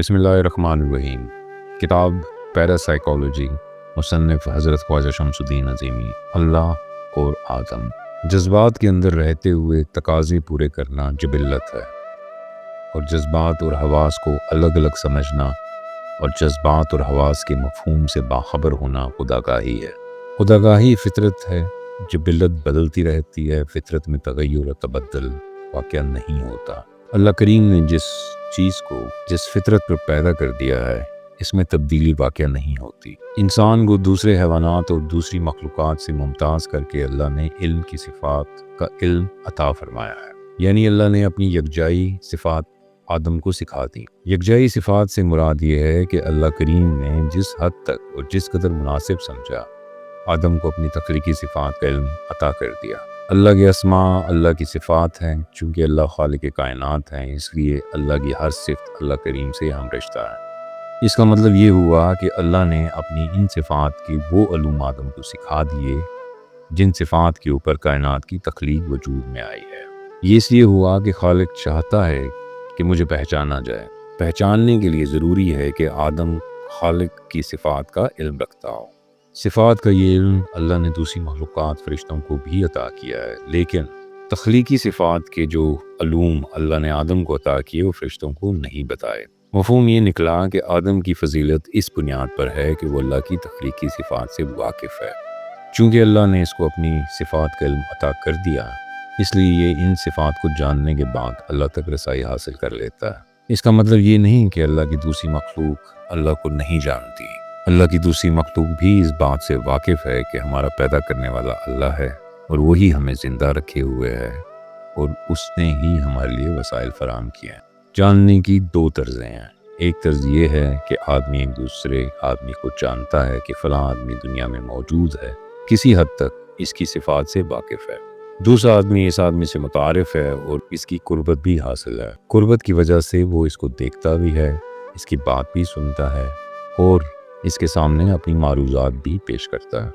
بسم اللہ الرحمن الرحیم۔ کتاب پیراسائیکالوجی، مصنف حضرت خواجہ شمس الدین عظیمی۔ اللہ اور آدم۔ جذبات کے اندر رہتے ہوئے تقاضے پورے کرنا جبلت ہے، اور جذبات اور حواس کو الگ الگ سمجھنا اور جذبات اور حواس کے مفہوم سے باخبر ہونا خودآگاہی ہے۔ خودآگاہی فطرت ہے، جبلت بدلتی رہتی ہے، فطرت میں تغیر و تبدل واقع نہیں ہوتا۔ اللہ کریم نے جس چیز کو جس فطرت پر پیدا کر دیا ہے، اس میں تبدیلی واقع نہیں ہوتی۔ انسان کو دوسرے حیوانات اور دوسری مخلوقات سے ممتاز کر کے اللہ نے علم کی صفات کا علم عطا فرمایا ہے، یعنی اللہ نے اپنی یکجائی صفات آدم کو سکھا دی۔ یکجائی صفات سے مراد یہ ہے کہ اللہ کریم نے جس حد تک اور جس قدر مناسب سمجھا، آدم کو اپنی تخلیقی صفات کا علم عطا کر دیا۔ اللہ کے اسماء اللہ کی صفات ہیں، چونکہ اللہ خالق کائنات ہیں، اس لیے اللہ کی ہر صفت اللہ کریم سے ہم رشتہ ہے۔ اس کا مطلب یہ ہوا کہ اللہ نے اپنی ان صفات کے وہ علوم آدم کو سکھا دیے جن صفات کے اوپر کائنات کی تخلیق وجود میں آئی ہے۔ یہ اس لیے ہوا کہ خالق چاہتا ہے کہ مجھے پہچانا جائے۔ پہچاننے کے لیے ضروری ہے کہ آدم خالق کی صفات کا علم رکھتا ہو۔ صفات کا یہ علم اللہ نے دوسری مخلوقات فرشتوں کو بھی عطا کیا ہے، لیکن تخلیقی صفات کے جو علوم اللہ نے آدم کو عطا کیے وہ فرشتوں کو نہیں بتائے۔ مفہوم یہ نکلا کہ آدم کی فضیلت اس بنیاد پر ہے کہ وہ اللہ کی تخلیقی صفات سے واقف ہے۔ چونکہ اللہ نے اس کو اپنی صفات کا علم عطا کر دیا، اس لیے یہ ان صفات کو جاننے کے بعد اللہ تک رسائی حاصل کر لیتا ہے۔ اس کا مطلب یہ نہیں کہ اللہ کی دوسری مخلوق اللہ کو نہیں جانتی۔ اللہ کی دوسری مخلوق بھی اس بات سے واقف ہے کہ ہمارا پیدا کرنے والا اللہ ہے، اور وہی ہمیں زندہ رکھے ہوئے ہے، اور اس نے ہی ہمارے لیے وسائل فراہم کیے ہیں۔ جاننے کی دو طرزیں ہیں۔ ایک طرز یہ ہے کہ آدمی ایک دوسرے آدمی کو جانتا ہے کہ فلاں آدمی دنیا میں موجود ہے، کسی حد تک اس کی صفات سے واقف ہے۔ دوسرا آدمی اس آدمی سے متعارف ہے اور اس کی قربت بھی حاصل ہے۔ قربت کی وجہ سے وہ اس کو دیکھتا بھی ہے، اس کی بات بھی سنتا ہے، اور اس کے سامنے اپنی معروضات بھی پیش کرتا ہے۔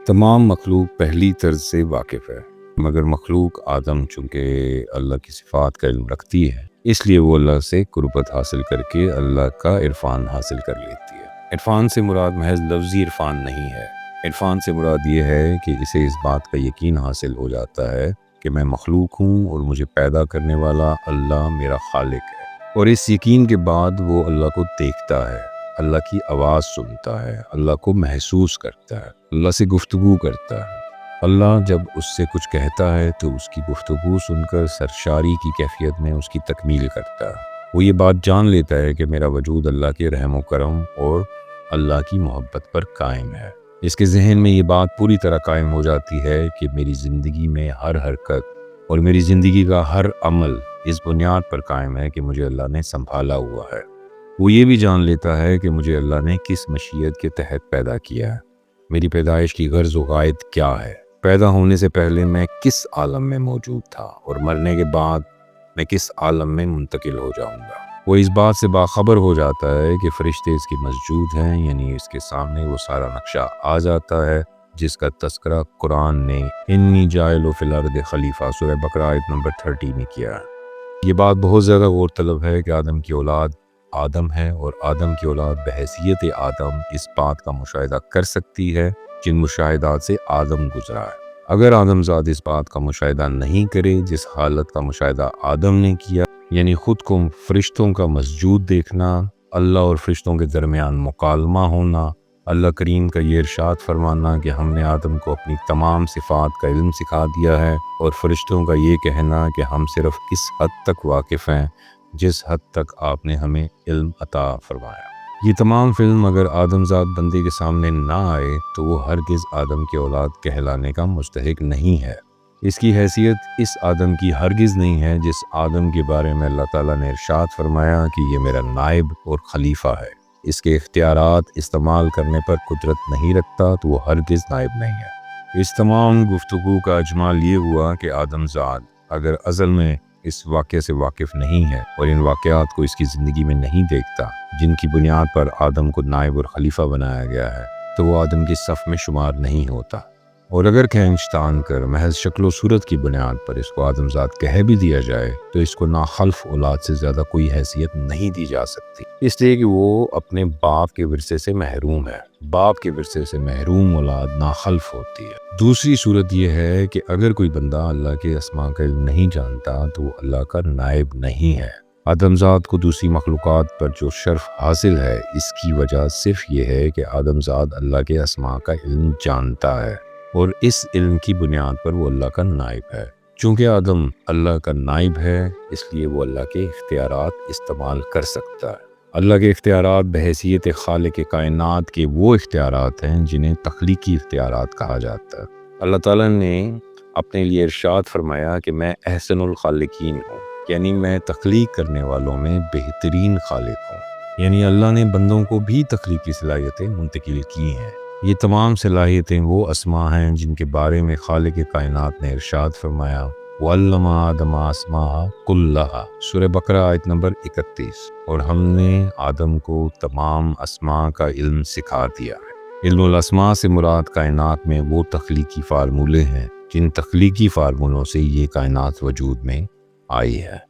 تمام مخلوق پہلی طرز سے واقف ہے، مگر مخلوق آدم چونکہ اللہ کی صفات کا علم رکھتی ہے، اس لیے وہ اللہ سے قربت حاصل کر کے اللہ کا عرفان حاصل کر لیتی ہے۔ عرفان سے مراد محض لفظی عرفان نہیں ہے۔ عرفان سے مراد یہ ہے کہ اسے اس بات کا یقین حاصل ہو جاتا ہے کہ میں مخلوق ہوں اور مجھے پیدا کرنے والا اللہ میرا خالق ہے، اور اس یقین کے بعد وہ اللہ کو دیکھتا ہے، اللہ کی آواز سنتا ہے، اللہ کو محسوس کرتا ہے، اللہ سے گفتگو کرتا ہے۔ اللہ جب اس سے کچھ کہتا ہے تو اس کی گفتگو سن کر سرشاری کی کیفیت میں اس کی تکمیل کرتا ہے۔ وہ یہ بات جان لیتا ہے کہ میرا وجود اللہ کے رحم و کرم اور اللہ کی محبت پر قائم ہے۔ اس کے ذہن میں یہ بات پوری طرح قائم ہو جاتی ہے کہ میری زندگی میں ہر حرکت اور میری زندگی کا ہر عمل اس بنیاد پر قائم ہے کہ مجھے اللہ نے سنبھالا ہوا ہے۔ وہ یہ بھی جان لیتا ہے کہ مجھے اللہ نے کس مشیت کے تحت پیدا کیا ہے، میری پیدائش کی غرض و غائد کیا ہے، پیدا ہونے سے پہلے میں کس عالم میں موجود تھا، اور مرنے کے بعد میں کس عالم میں منتقل ہو جاؤں گا۔ وہ اس بات سے باخبر ہو جاتا ہے کہ فرشتے اس کی مسجود ہیں، یعنی اس کے سامنے وہ سارا نقشہ آ جاتا ہے جس کا تذکرہ قرآن نے انی جاعل فی الارض خلیفہ سورہ بقرہ آیت نمبر 30 میں کیا ہے۔ یہ بات بہت زیادہ غور طلب ہے کہ آدم کی اولاد آدم ہے، اور آدم کی اولاد بحیثیت آدم اس بات کا مشاہدہ کر سکتی ہے جن مشاہدات سے آدم گزرا ہے۔ اگر آدم زاد اس بات کا مشاہدہ نہیں کرے جس حالت کا مشاہدہ آدم نے کیا، یعنی خود کو فرشتوں کا مسجود دیکھنا، اللہ اور فرشتوں کے درمیان مکالمہ ہونا، اللہ کریم کا یہ ارشاد فرمانا کہ ہم نے آدم کو اپنی تمام صفات کا علم سکھا دیا ہے، اور فرشتوں کا یہ کہنا کہ ہم صرف اس حد تک واقف ہیں جس حد تک آپ نے ہمیں علم عطا فرمایا۔ یہ تمام فلم اگر آدم ذات بندے کے سامنے نہ آئے تو وہ ہرگز آدم کی اولاد کہلانے کا مستحق نہیں ہے۔ اس کی حیثیت اس آدم کی ہرگز نہیں ہے جس آدم کے بارے میں اللہ تعالیٰ نے ارشاد فرمایا کہ یہ میرا نائب اور خلیفہ ہے۔ اس کے اختیارات استعمال کرنے پر قدرت نہیں رکھتا تو وہ ہرگز نائب نہیں ہے۔ اس تمام گفتگو کا اجمال یہ ہوا کہ آدم ذات اگر ازل میں اس واقعے سے واقف نہیں ہے اور ان واقعات کو اس کی زندگی میں نہیں دیکھتا جن کی بنیاد پر آدم کو نائب اور خلیفہ بنایا گیا ہے، تو وہ آدم کی صف میں شمار نہیں ہوتا۔ اور اگر کھینچ تان کر محض شکل و صورت کی بنیاد پر اس کو آدمزاد کہہ بھی دیا جائے تو اس کو ناخلف اولاد سے زیادہ کوئی حیثیت نہیں دی جا سکتی، اس لیے کہ وہ اپنے باپ کے ورثے سے محروم ہے۔ باپ کے ورثے سے محروم اولاد ناخلف ہوتی ہے۔ دوسری صورت یہ ہے کہ اگر کوئی بندہ اللہ کے اسماء کا علم نہیں جانتا تو وہ اللہ کا نائب نہیں ہے۔ آدمزاد کو دوسری مخلوقات پر جو شرف حاصل ہے اس کی وجہ صرف یہ ہے کہ آدمزاد اللہ کے اسماء کا علم جانتا ہے اور اس علم کی بنیاد پر وہ اللہ کا نائب ہے۔ چونکہ آدم اللہ کا نائب ہے اس لیے وہ اللہ کے اختیارات استعمال کر سکتا ہے۔ اللہ کے اختیارات بحیثیت خالق کائنات کے وہ اختیارات ہیں جنہیں تخلیقی اختیارات کہا جاتا ہے۔ اللہ تعالیٰ نے اپنے لیے ارشاد فرمایا کہ میں احسن الخالقین ہوں، یعنی میں تخلیق کرنے والوں میں بہترین خالق ہوں۔ یعنی اللہ نے بندوں کو بھی تخلیقی صلاحیتیں منتقل کی ہیں۔ یہ تمام صلاحیتیں وہ اسماء ہیں جن کے بارے میں خالق کائنات نے ارشاد فرمایا وَعَلَّمَ آدَمَ الْأَسْمَاءَ كُلَّهَا، سورہ بقرہ آیت نمبر 31۔ اور ہم نے آدم کو تمام اسماء کا علم سکھا دیا ہے۔ علم الاسماء سے مراد کائنات میں وہ تخلیقی فارمولے ہیں جن تخلیقی فارمولوں سے یہ کائنات وجود میں آئی ہے۔